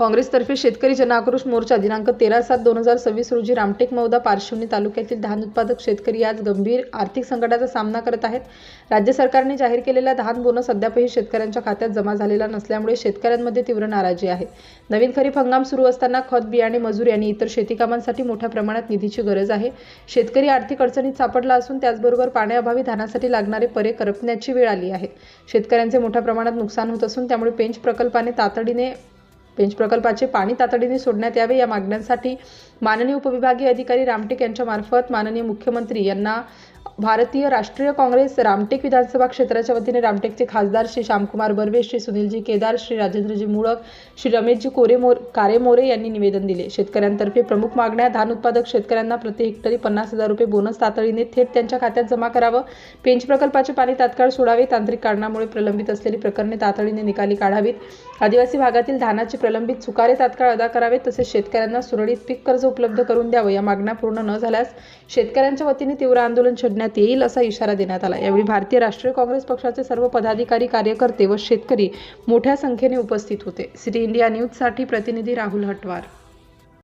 काँग्रेसतर्फे शेतकरी जनआक्रोश मोर्चा दिनांक 13/7/2026 रोजी रामटेक मौदा पारशिवनी तालुक्यातील धान उत्पादक शेतकरी आज गंभीर आर्थिक संकटाचा सामना करत आहेत. राज्य सरकारने जाहीर केलेला धान बोनस अद्यापही शेतकऱ्यांच्या खात्यात जमा झालेला नसल्यामुळे शेतकऱ्यांमध्ये तीव्र नाराजी आहे. नवीन खरीप हंगाम सुरू असताना खत, बियाणे, मजुरी आणि इतर शेती कामांसाठी मोठ्या प्रमाणात निधीची गरज आहे. शेतकरी आर्थिक अडचणीत सापडला असून त्याचबरोबर पाण्याअभावी धानासाठी लागणारे परे करपण्याची वेळ आली आहे. शेतकऱ्यांचे मोठ्या प्रमाणात नुकसान होत असून त्यामुळे पेंच प्रकल्पाचे पाणी तातडीने सोडण्यात यावे या मागण्यांसाठी माननीय उपविभागीय अधिकारी रामटेक यांच्या मार्फत माननीय मुख्यमंत्री यांना भारतीय राष्ट्रीय काँग्रेस रामटेक विधानसभा क्षेत्राच्या वतीने रामटेकचे खासदार श्री श्यामकुमार बर्वे, श्री सुनीलजी केदार, श्री राजेंद्रजी मुळक, श्री रमेशजी कारेमोरे यांनी निवेदन दिले. शेतकऱ्यांतर्फे प्रमुख मागण्या: धान उत्पादक शेतकऱ्यांना प्रति हेक्टरी 50,000 रुपये बोनस तातडीने थेट त्यांच्या खात्यात जमा करावं, पेंच प्रकल्पाचे पाणी तात्काळ सोडावे, तांत्रिक कारणामुळे प्रलंबित असलेली प्रकरणे तातडीने निकाली काढावीत, आदिवासी भागातील धानाचे प्रलंबित चुकारे तात्काळ अदा करावेत, तसेच शेतकऱ्यांना सुरळीत पीक कर्ज उपलब्ध करून द्यावं. या मागण्या पूर्ण न झाल्यास शेतकऱ्यांच्या वतीने तीव्र आंदोलन छेडण्यात येईल असा इशारा देण्यात आला. यावेळी भारतीय राष्ट्रीय काँग्रेस पक्षाचे सर्व पदाधिकारी, कार्यकर्ते व शेतकरी मोठ्या संख्येने उपस्थित होते. सिटी इंडिया न्यूजसाठी प्रतिनिधी राहुल हटवार.